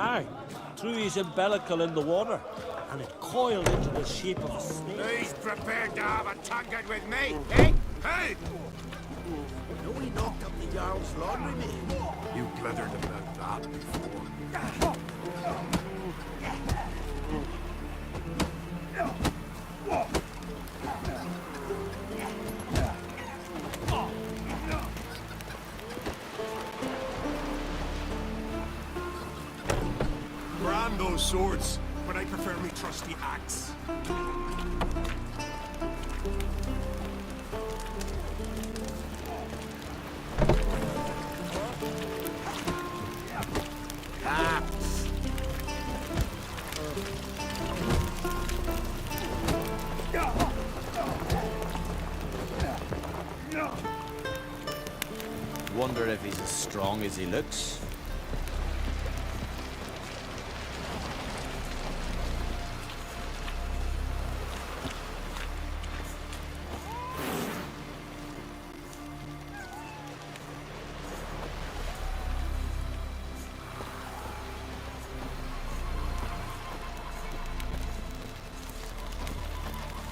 Aye, threw his umbilical in the water, and it coiled into the shape of a snake. He's prepared to have a tongue-out with me, eh? Hey! No, he knocked up the Jarl's laundry maid. You blithered about that before. Brand those swords, but I prefer me trusty axe. Wonder if he's as strong as he looks.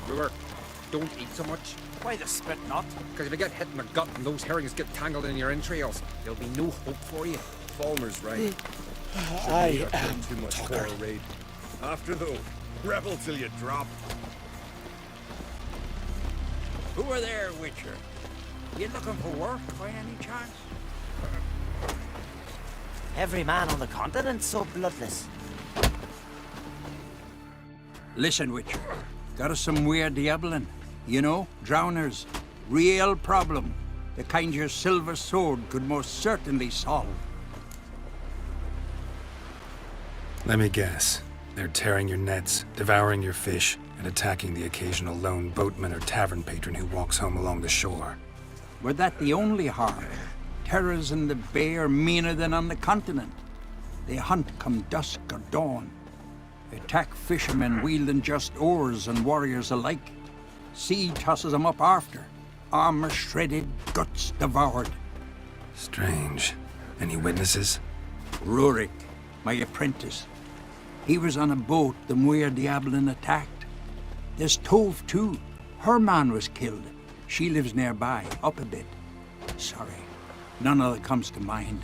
Brewer, don't eat so much. Why the spit not? Because if you get hit in the gut and those herrings get tangled in your entrails, there'll be no hope for you. Falmer's right. I am am too much for tuckered. a raid. After though, rebel till you drop. Who are there, Witcher? You looking for work by any chance? Every man on the continent's so bloodless. Listen, Witcher. Got us some weird diabling. You know, drowners. Real problem. The kind your silver sword could most certainly solve. Let me guess. They're tearing your nets, devouring your fish, and attacking the occasional lone boatman or tavern patron who walks home along the shore. Were that the only harm? Terrors in the bay are meaner than on the continent. They hunt come dusk or dawn. Attack fishermen wielding just oars and warriors alike. Sea tosses them up after. Armor shredded, guts devoured. Strange. Any witnesses? Rurik, my apprentice. He was on a boat the Muir Diablin attacked. There's Tove, too. Her man was killed. She lives nearby, up a bit. Sorry, none other comes to mind.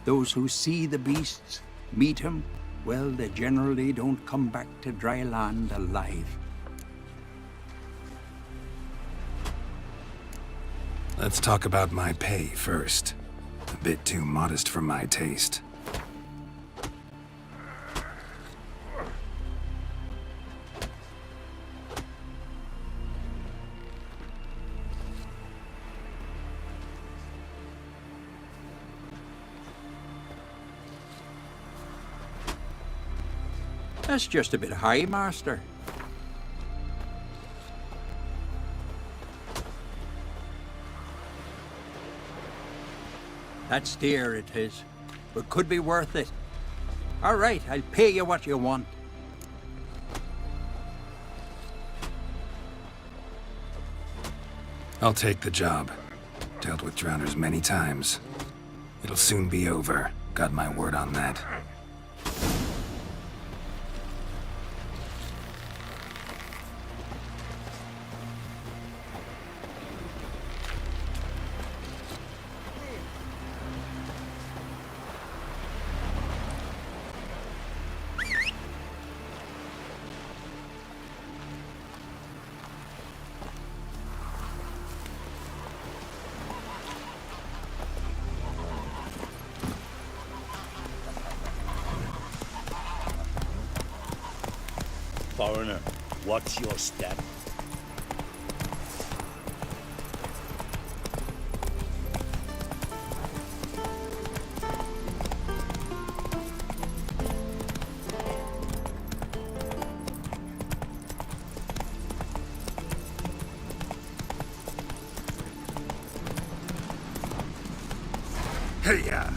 Those who see the beasts, meet him, well, they generally don't come back to dry land alive. Let's talk about my pay first. A bit too modest for my taste. That's just a bit high, Master. That's dear, it is, but could be worth it. All right, I'll pay you what you want. I'll take the job. Dealt with drowners many times. It'll soon be over. Got my word on that. Foreigner, what's your step? Hey-ya!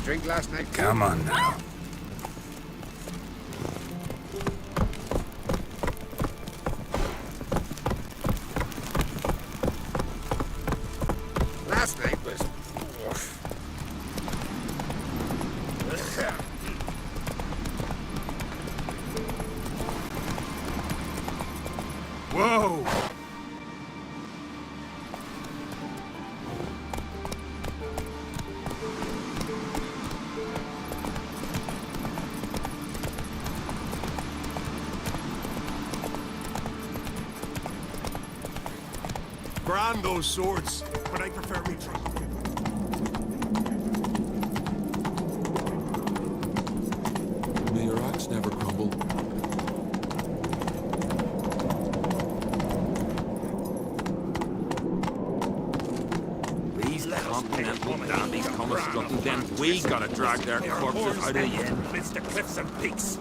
Drink last night. Come on now. Whoa! Grand those swords, but I prefer me trust. May your axe never crumble. These continental dandies come a strutting, then we gotta drag their corpses out of the inn. Amidst the cliffs and peaks.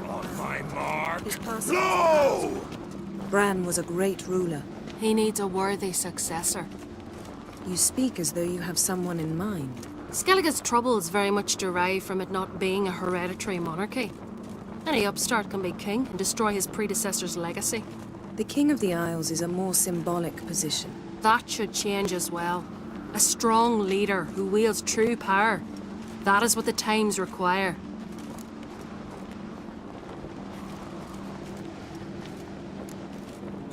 On my mark. His passing Go! Bran was a great ruler. He needs a worthy successor. You speak as though you have someone in mind. Skellige's troubles very much derive from it not being a hereditary monarchy. Any upstart can be king and destroy his predecessor's legacy. The King of the Isles is a more symbolic position. That should change as well. A strong leader who wields true power. That is what the times require.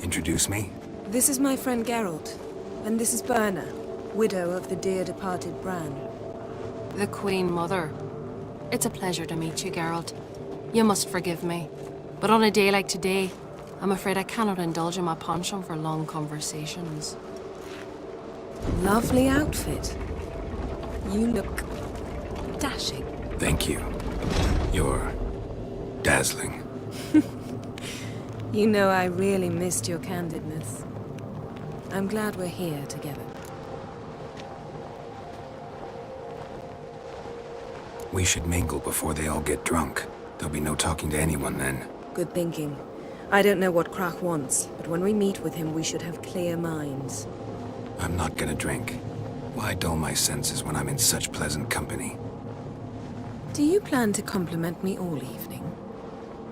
Introduce me? This is my friend Geralt, and this is Berna, widow of the dear departed Bran. The Queen Mother. It's a pleasure to meet you, Geralt. You must forgive me. But on a day like today, I'm afraid I cannot indulge in my penchant for long conversations. Lovely outfit. You look dashing. Thank you. You're dazzling. You know I really missed your candidness. I'm glad we're here together. We should mingle before they all get drunk. There'll be no talking to anyone then. Good thinking. I don't know what Krach wants, but when we meet with him, we should have clear minds. I'm not gonna drink. Why dull my senses when I'm in such pleasant company? Do you plan to compliment me all evening?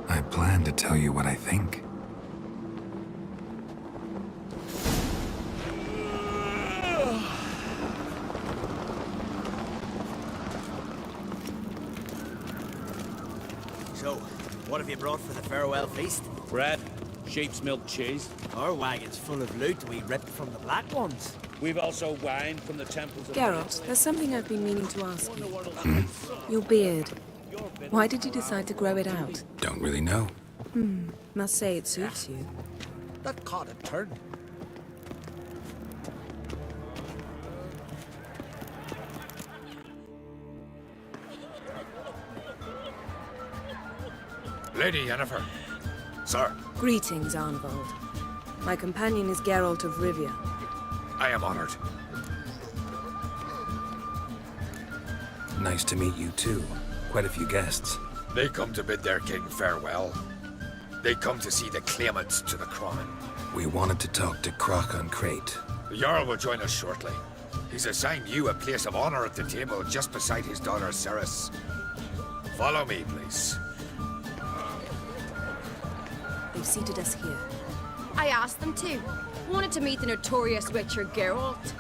I plan to tell you what I think. So, what have you brought for the farewell feast? Bread, sheep's milk cheese. Our wagon's full of loot we ripped from the Black Ones. We've also wine from the temples of... Geralt, there's something I've been meaning to ask you. Your beard. Why did you decide to grow it out? Don't really know. Must say it suits you. That caught a turn. Lady Yennefer. Sir, Greetings, Arnvald. My companion is Geralt of Rivia. I am honored. Nice to meet you too. Quite a few guests. They come to bid their king farewell. They come to see the claimants to the crown. We wanted to talk to Krach on Crate. The Jarl will join us shortly. He's assigned you a place of honor at the table just beside his daughter Ceres. Follow me, please. They've seated us here. I asked them to. Wanted to meet the notorious Witcher Geralt.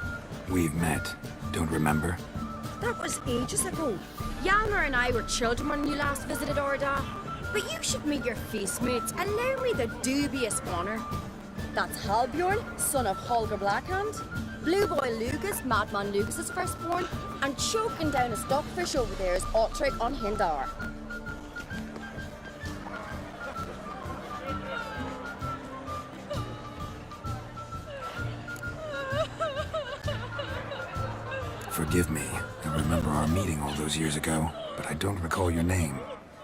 We've met. Don't remember? That was ages ago. Yalmer and I were children when you last visited Orda. But you should meet your feast mates. Allow me the dubious honor. That's Halbjorn, son of Holger Blackhand. Blue Boy Lucas, Madman Lucas's firstborn. And choking down a stockfish over there is Ottric on Hindar. Forgive me. I remember our meeting all those years ago, but I don't recall your name.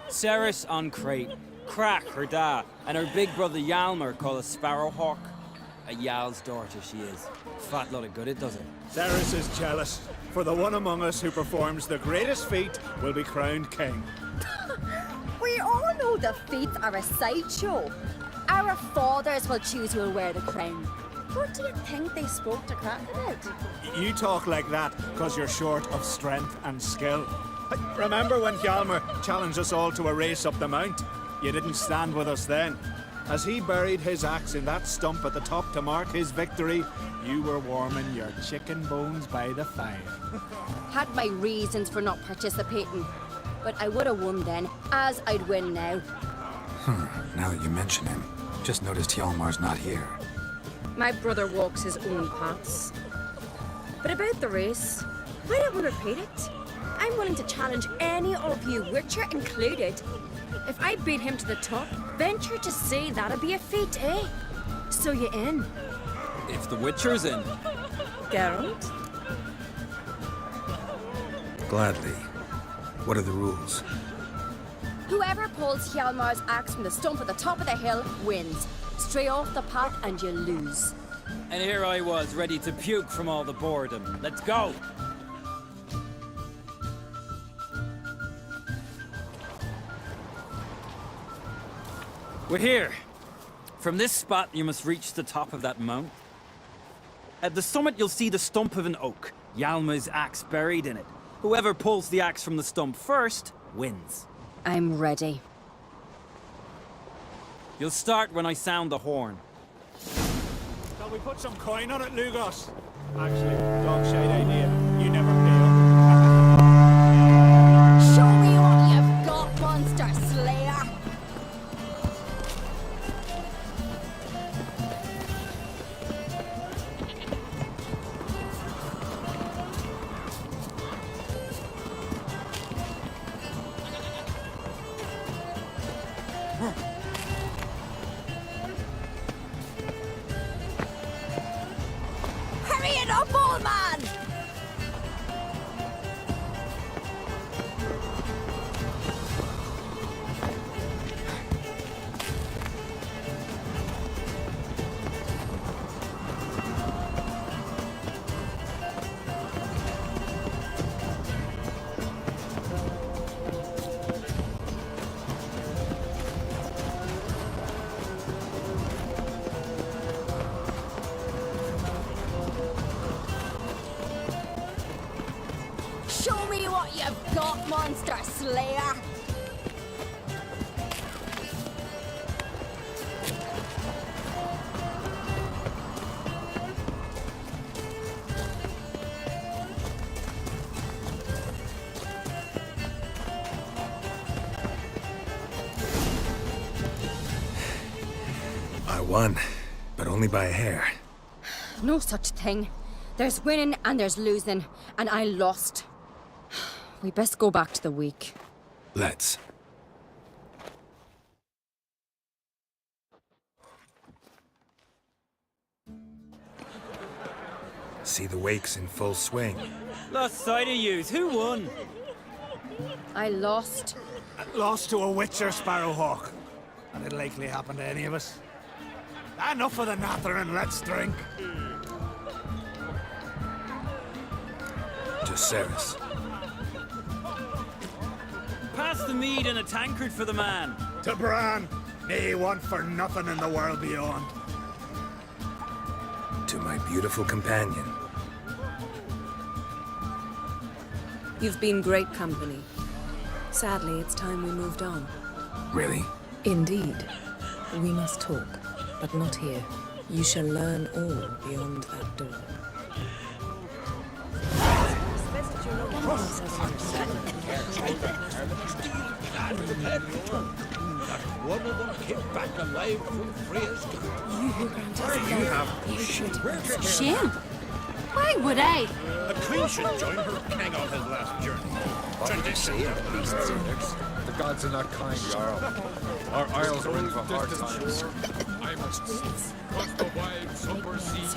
Ceres on Crate. Krach, her da, and her big brother Yalmer called a Sparrowhawk. A Jarl's daughter she is. Fat lot of good it does it. Ceres is jealous, for the one among us who performs the greatest feat will be crowned king. We all know the feats are a sideshow. Our fathers will choose who will wear the crown. What do you think they spoke to Krach about? You talk like that because you're short of strength and skill. Remember when Hjalmar challenged us all to a race up the mount? You didn't stand with us then. As he buried his axe in that stump at the top to mark his victory, you were warming your chicken bones by the fire. Had my reasons for not participating, but I would have won then, as I'd win now. Now that you mention him, Just noticed Hjalmar's not here. My brother walks his own paths. But about the race, why don't we repeat it? I'm willing to challenge any of you, Witcher included. If I beat him to the top, venture to say that'd be a feat, eh? So you in? If the Witcher's in. Geralt? Gladly. What are the rules? Whoever pulls Hjalmar's axe from the stump at the top of the hill wins. Stray off the path and you lose. And here I was, ready to puke from all the boredom. Let's go! We're here. From this spot, you must reach the top of that mount. At the summit, you'll see the stump of an oak, Hjalmar's axe buried in it. Whoever pulls the axe from the stump first, wins. I'm ready. You'll start when I sound the horn. Shall we put some coin on it, Lugos? Actually, dog shade idea. You never fail. Show me what you've got, monster slayer! Hurry it up, old man! Show me what you've got, monster slayer! I won, but only by a hair. No such thing. There's winning and there's losing, and I lost. We best go back to the week. Let's. See the wakes in full swing. Lost sight of yous. Who won? I lost. Lost to a Witcher Sparrowhawk. And it'll likely happen to any of us. Enough of the nattering, let's drink. To Ceres. Pass the mead and a tankard for the man. To Bran. May he want for nothing in the world beyond. To my beautiful companion. You've been great company. Sadly, it's time we moved on. Really? Indeed. We must talk, but not here. You shall learn all beyond that door. One of them came back alive from Freya's gun. You who granted us Shame. Why would I? The Queen should join her king on his last journey. Tradition. The gods are not kind, Jarl. Our isles are in for hard times. I must cross the wide somber sea.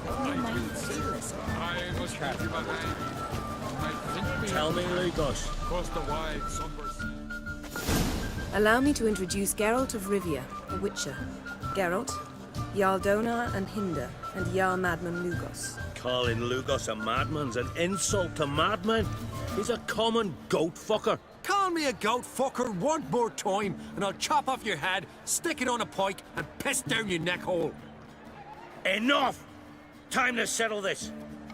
I will sail. I must catch you behind. Tell me, Lugos. Cross the wide somber sea. Allow me to introduce Geralt of Rivia, a Witcher. Geralt, Jarl Donar and Hinder, and Jarl Madman Lugos. Calling Lugos a madman's an insult to madmen. He's a common goat fucker. Call me a goat fucker one more time, and I'll chop off your head, stick it on a pike, and piss down your neck hole. Enough! Time to settle this.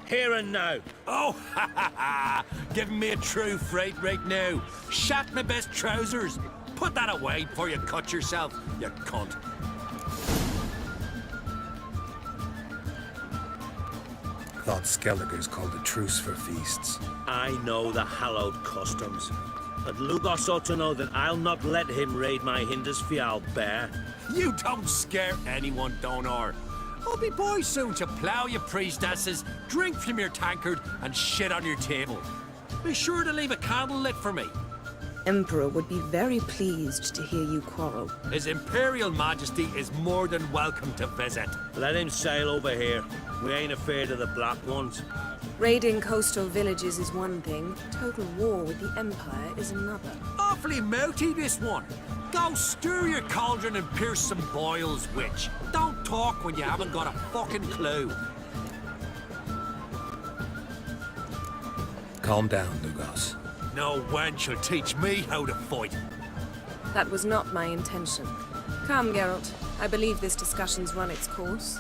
Here and now. Oh, ha ha ha! Giving me a true fright right now. Shat my best trousers. Put that away before you cut yourself, you cunt. Thought Skellige's called a truce for feasts. I know the hallowed customs. But Lugos ought to know that I'll not let him raid my Hindersfjall bear. You don't scare anyone, Donar. I'll be boys soon to plough your priestesses, drink from your tankard, and shit on your table. Be sure to leave a candle lit for me. Emperor would be very pleased to hear you quarrel. His Imperial Majesty is more than welcome to visit. Let him sail over here. We ain't afraid of the black ones. Raiding coastal villages is one thing. Total war with the Empire is another. Awfully mouthy, this one. Go stir your cauldron and pierce some boils, witch. Don't talk when you haven't got a fucking clue. Calm down, Lugos. No wench will teach me how to fight. That was not my intention. Come, Geralt. I believe this discussion's run its course.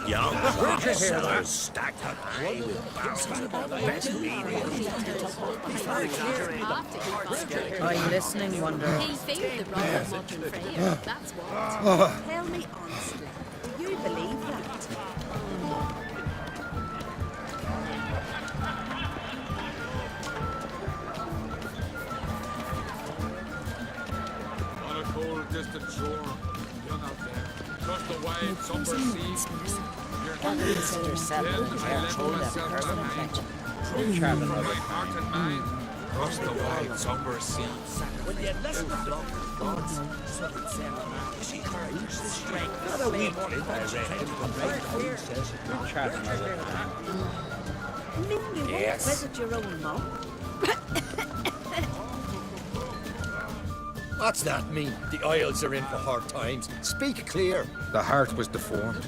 Young sellers stacked high with barrels of the best I'm listening, Wonder. He failed the wrong much in Freya, that's what. Tell me honestly, do you believe that? On a cold, distant shore, young out there, across the wide, somber sea. That consider settling and control their personal attention. My heart and mind, across the wide, somber sea. When you listen to God's southern ceremony, she encourages the strength of the weak. Yes. Visit your own mom. What's that mean? The Isles are in for hard times. Speak clear. The heart was deformed.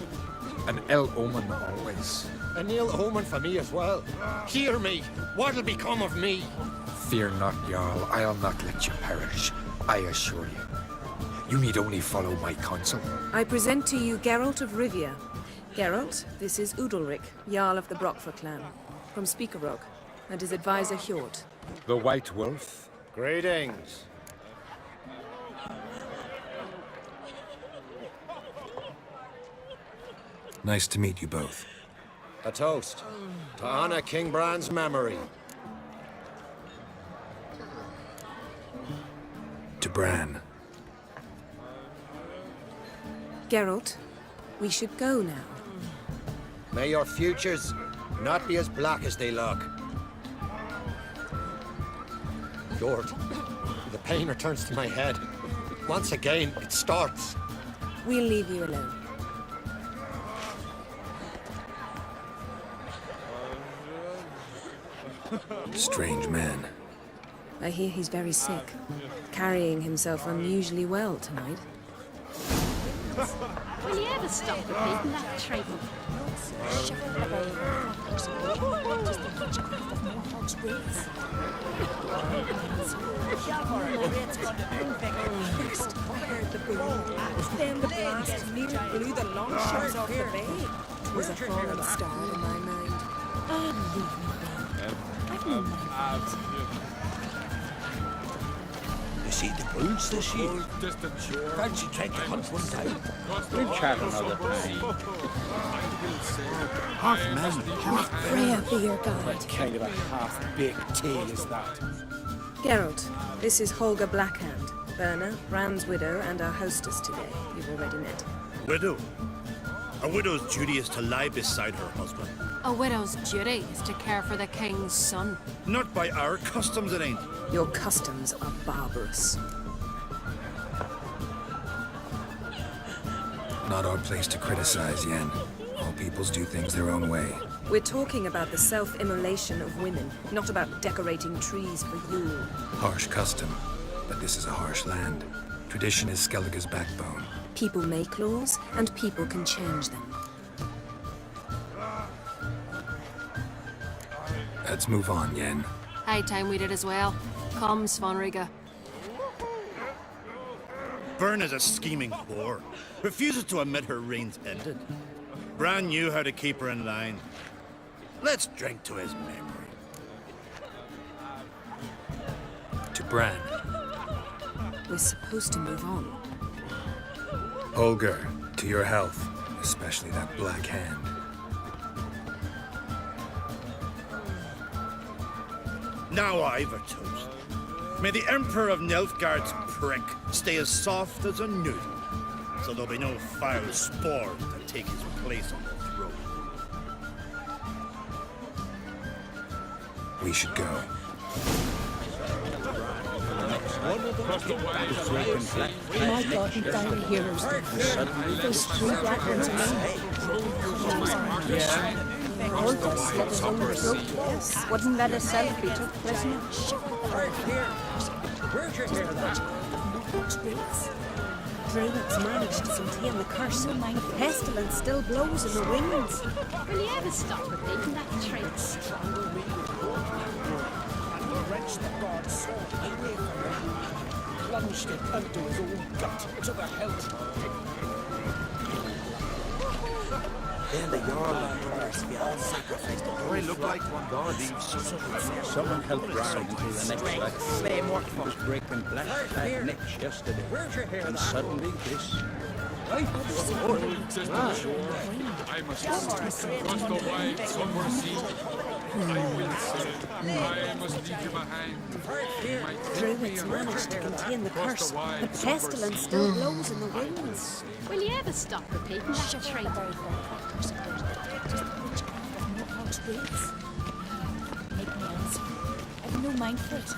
An ill omen always. An ill omen for me as well. Hear me. What'll become of me? Fear not, Jarl. I'll not let you perish. I assure you. You need only follow my counsel. I present to you Geralt of Rivia. Geralt, this is Udalric, Jarl of the Brockfer clan, from Speakerog, and his advisor Hjort. The White Wolf? Greetings. Nice to meet you both. A toast to honor King Bran's memory. To Bran. Geralt, we should go now. May your futures not be as black as they look. Lord, the pain returns to my head. Once again, it starts. We'll leave you alone. Strange man. I hear he's very sick, carrying himself unusually well tonight. Will you ever stop repeating that trait? Then the blast nearly blew the longships off the bay. It was a fallen star in my mind. Oh, leave me be. I've no mind for You see the bulls this year? Fancy trying to hunt one time? We'll chat another time. Half man, half Freya be your guide. What kind of a half-baked tale is that? Geralt, this is Holger Blackhand, Berna, Bran's widow, and our hostess today. You've already met. Widow? A widow's duty is to lie beside her husband. A widow's duty is to care for the king's son. Not by our customs, it ain't. Your customs are barbarous. Not our place to criticize, Yen. All peoples do things their own way. We're talking about the self-immolation of women, not about decorating trees for Yule. Harsh custom, but this is a harsh land. Tradition is Skellige's backbone. People make laws, and people can change them. Let's move on, Yen. High time we did as well. Come, Svanriga. Byrne is a scheming whore. Refuses to admit her reign's ended. Bran knew how to keep her in line. Let's drink to his memory. To Bran. We're supposed to move on. Holger, to your health, especially that black hand. Now I've a toast. May the Emperor of Nilfgaard's prick stay as soft as a noodle, so there'll be no foul spore to take his place on the throne. We should go. My God, we found the heroes. Those three black ones alone. Hold us, let us own the rope. Wouldn't let herself be took prisoner. Druids managed to contain the curse. The pestilence still blows in the winds. Will you ever stop repeating that trait? Wrenched the god's sword away from him, plunged it into his own gut to the hilt. Then the Jarl of Earsfield sacrificed the Do I look like one god? Someone helped Brian into the next life. He was breaking black necks yesterday. And suddenly this. I must cross the wide summer sea. I will sail. I must leave you behind. Druids managed to contain the curse. The pestilence still blows in the winds. Will you ever stop repeating that trait? Make me answer. I've no mind for it.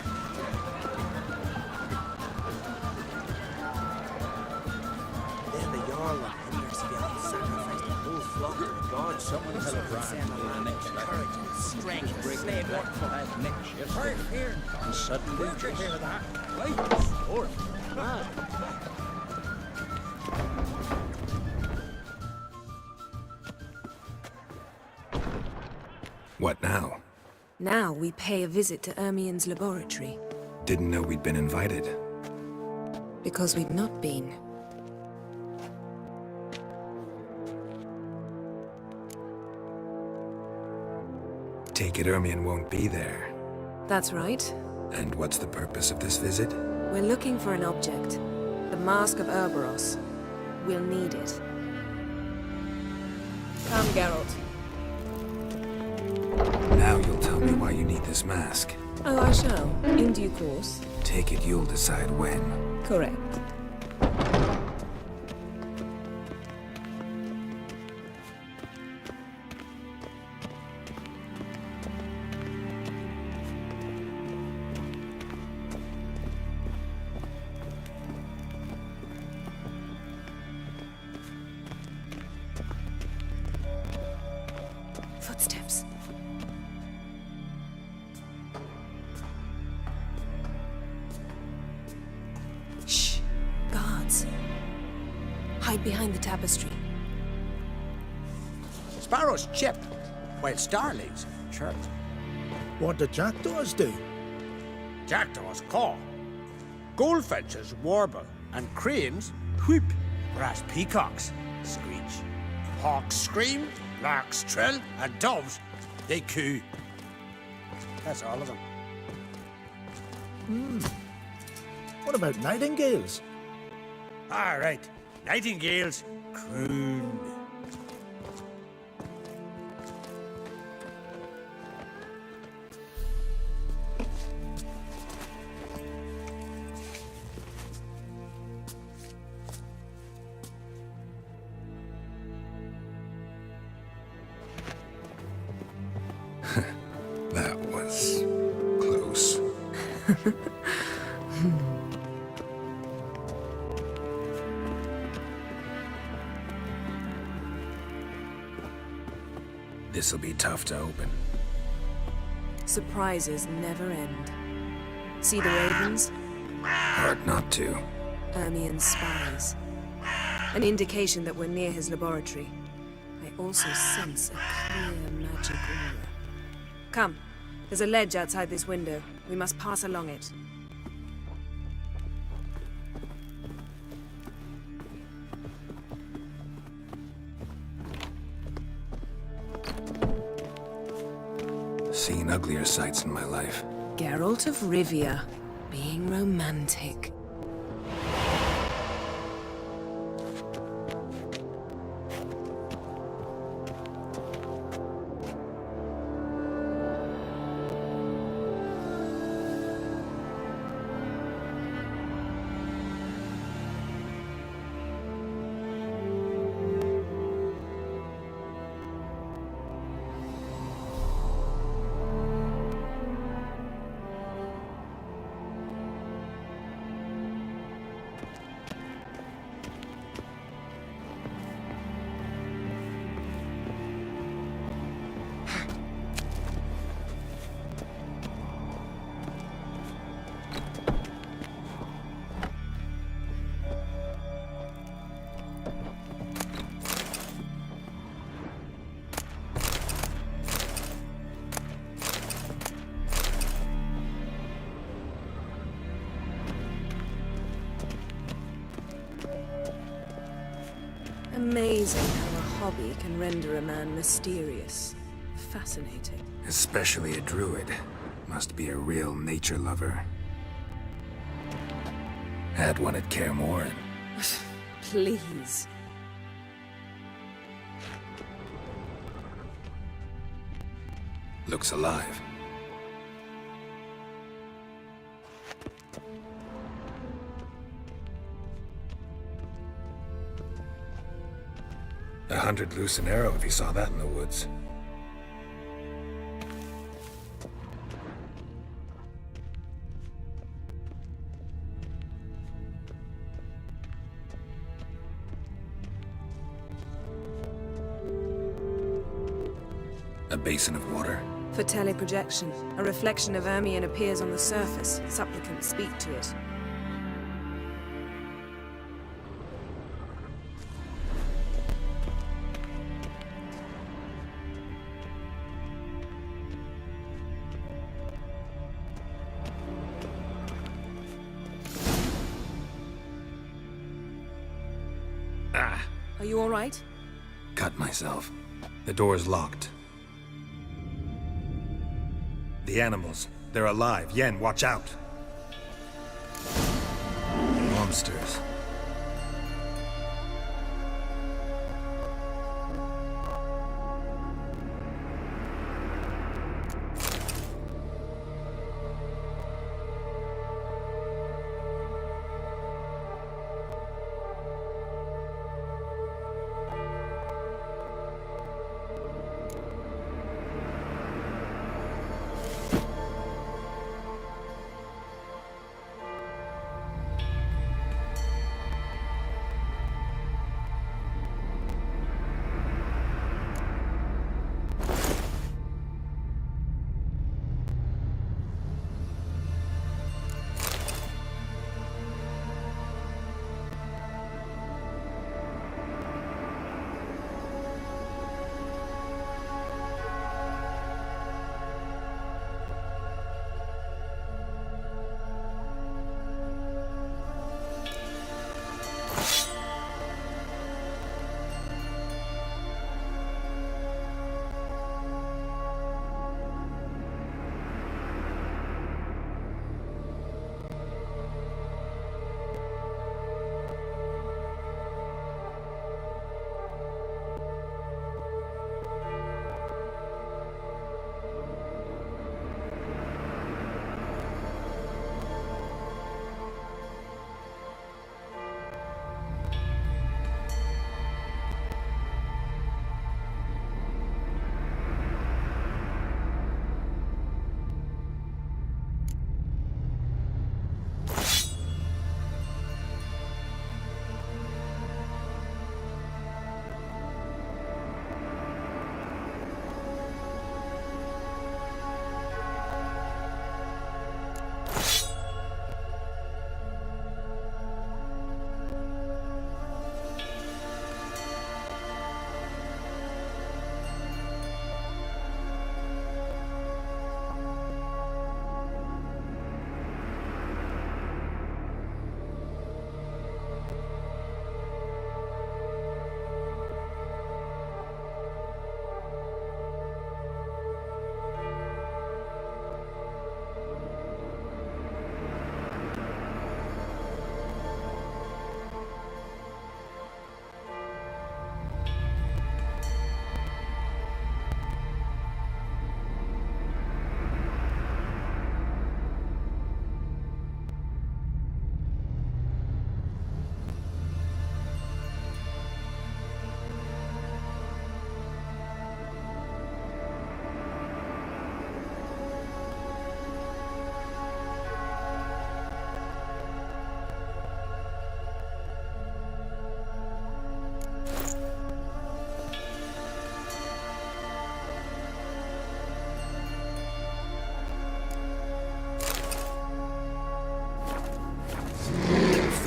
Then the Jarl of Earsfield sacrificed the whole flock of the gods. Someone helped Brian into the next life. Courage and strength. Breaking black necks yesterday. And suddenly this. What now? Now we pay a visit to Ermien's laboratory, Didn't know we'd been invited. because we've not been. Take it Ermion won't be there. That's right. And what's the purpose of this visit? We're looking for an object. The Mask of Cerberus. We'll need it. Come, Geralt. Now you'll tell me why you need this mask. Oh, I shall. In due course. Take it you'll decide when. Correct. Footsteps. Shh. Guards. Hide behind the tapestry. Sparrows chip, while starlings chirp. What do jackdaws do? Jackdaws caw. Goldfinches warble, and cranes whoop, whereas peacocks screech. Hawks scream, larks trill, and doves, they coo. That's all of them. What about nightingales? All right, nightingales croon. That was close. This'll be tough to open. Surprises never end. See the ravens? Hard not to. Ermien's spies. An indication that we're near his laboratory. I also sense a clear magic aura. Come, there's a ledge outside this window. We must pass along it. Seen uglier sights in my life. Geralt of Rivia, being romantic. Amazing how a hobby can render a man mysterious. Fascinating. Especially a druid. Must be a real nature lover. Had one at Kaer Morhen. Please. Looks alive. A hunted loose an arrow if he saw that in the woods. A basin of water. For teleprojection, a reflection of Ermion appears on the surface. Supplicants speak to it. Ah! Are you all right? Cut myself. The door's locked. The animals. They're alive. Yen, watch out! Monsters.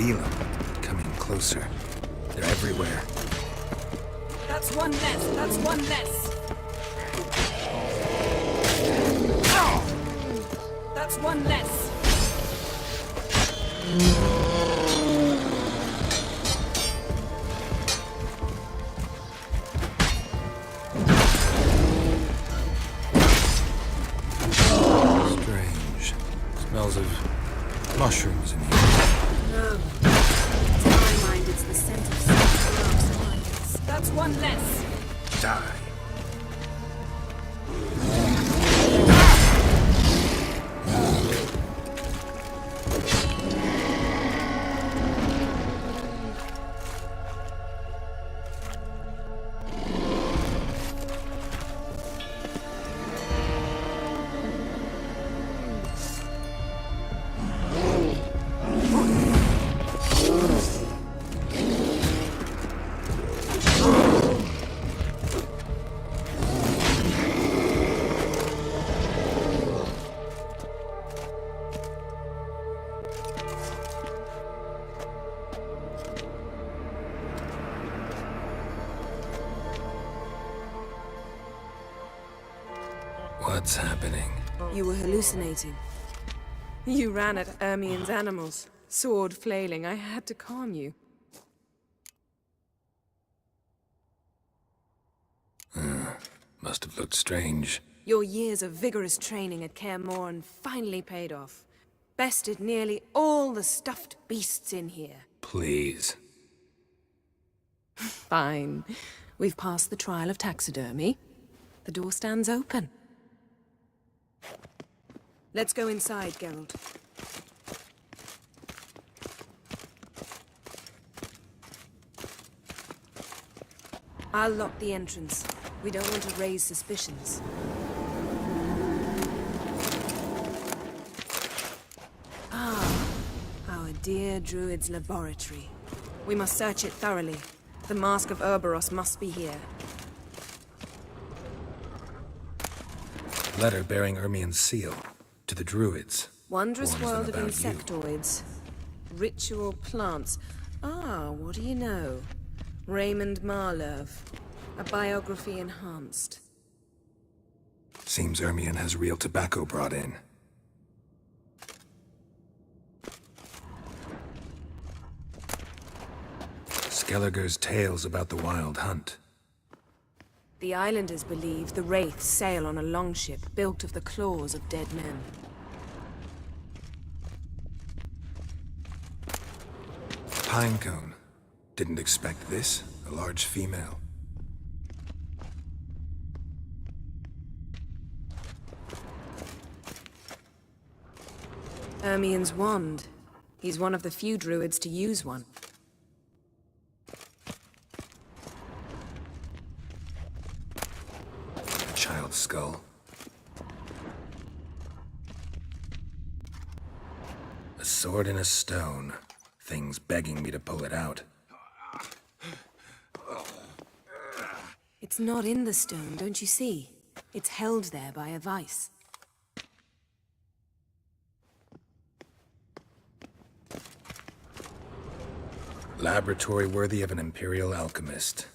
Feel them. Coming closer. They're everywhere. That's one less. That's one less. That's one less. Smells of mushrooms in here. No. To my mind, it's the scent of sunflowers. That's one less. Die. What's happening? You were hallucinating. You ran at Ermien's animals, sword flailing. I had to calm you. Must have looked strange. Your years of vigorous training at Kaer Morhen finally paid off. Bested nearly all the stuffed beasts in here. Please. Fine. We've passed the trial of taxidermy. The door stands open. Let's go inside, Geralt. I'll lock the entrance. We don't want to raise suspicions. Ah, our dear Druid's laboratory. We must search it thoroughly. The Mask of Ouroboros must be here. Letter bearing Ermien's seal. To the Druids. Wondrous Warns them world of about you. insectoids. Ritual plants. Ah, what do you know? Raymond Marlove. A biography enhanced. Seems Ermien has real tobacco brought in. Skellige's tales about the Wild Hunt. The islanders believe the wraiths sail on a longship built of the claws of dead men. Pinecone. Didn't expect this. A large female. Ermien's wand. He's one of the few druids to use one. A child's skull. A sword in a stone. Things begging me to pull it out. It's not in the stone, don't you see? It's held there by a vice. Laboratory worthy of an imperial alchemist.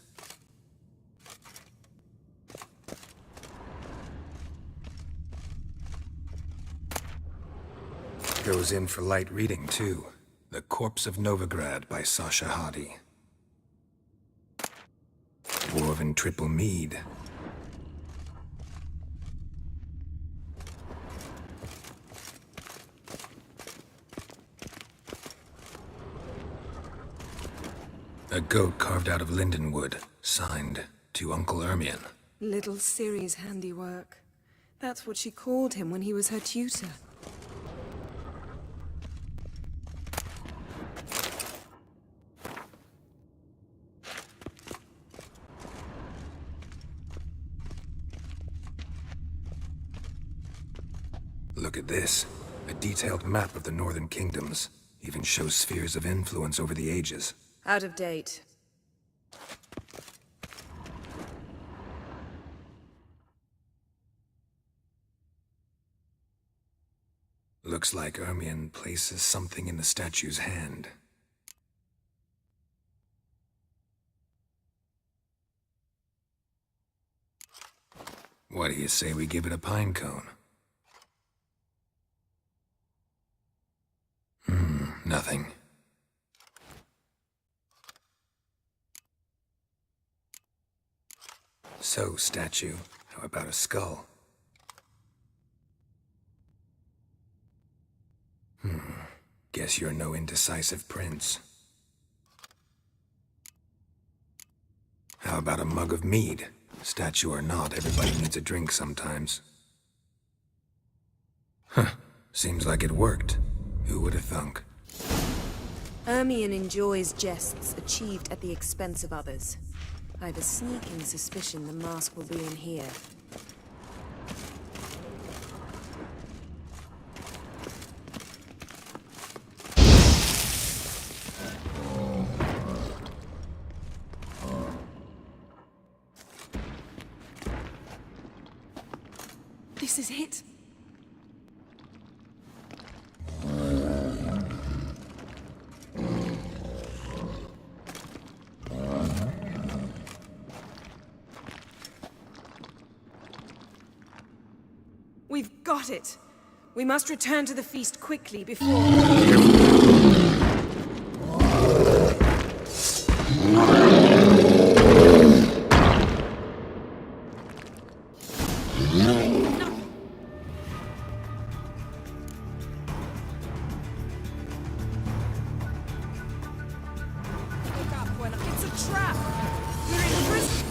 Goes in for light reading, too. The Corpse of Novigrad by Sasha Hadi. Dwarven triple mead. A goat carved out of lindenwood, signed to Uncle Ermien. Little Ciri's handiwork. That's what she called him when he was her tutor. Look at this. A detailed map of the northern kingdoms. Even shows spheres of influence over the ages. Out of date. Looks like Ermien places something in the statue's hand. What do you say we give it a pine cone? Nothing. So, statue, how about a skull? Guess you're no indecisive prince. How about a mug of mead? Statue or not, everybody needs a drink sometimes. Huh. Seems like it worked. Who would have thunk? Ermion enjoys jests achieved at the expense of others. I have a sneaking suspicion the mask will be in here. This is it. We've got it. We must return to the feast quickly before... It's a trap! We're in prison!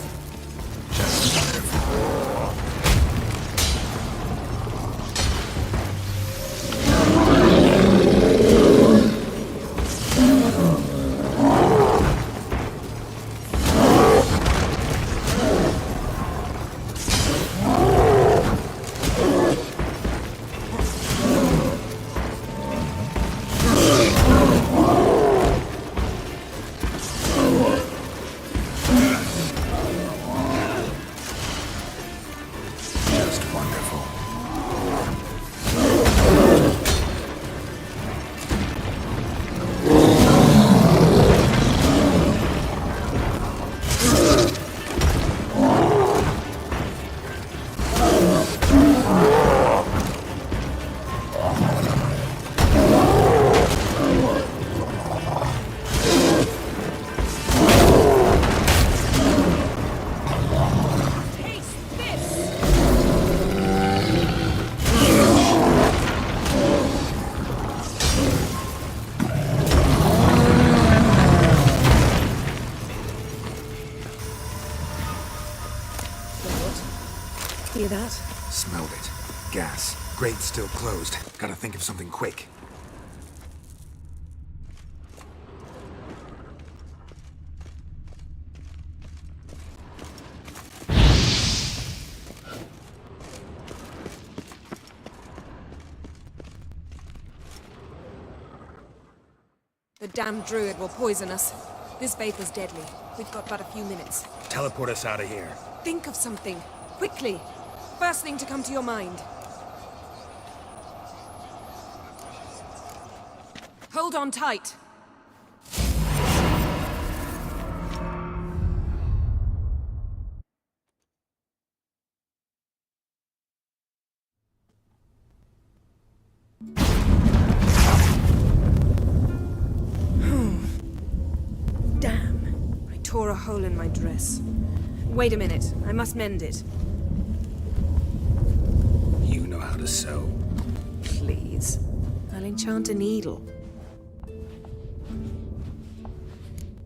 Hear that? Smelled it. Gas. Grate's still closed. Gotta think of something quick. The damned druid will poison us. This vapor's deadly. We've got but a few minutes. Teleport us out of here. Think of something. Quickly. First thing to come to your mind. Hold on tight. Damn. I tore a hole in my dress. Wait a minute. I must mend it. You know how to sew. Please. I'll enchant a needle.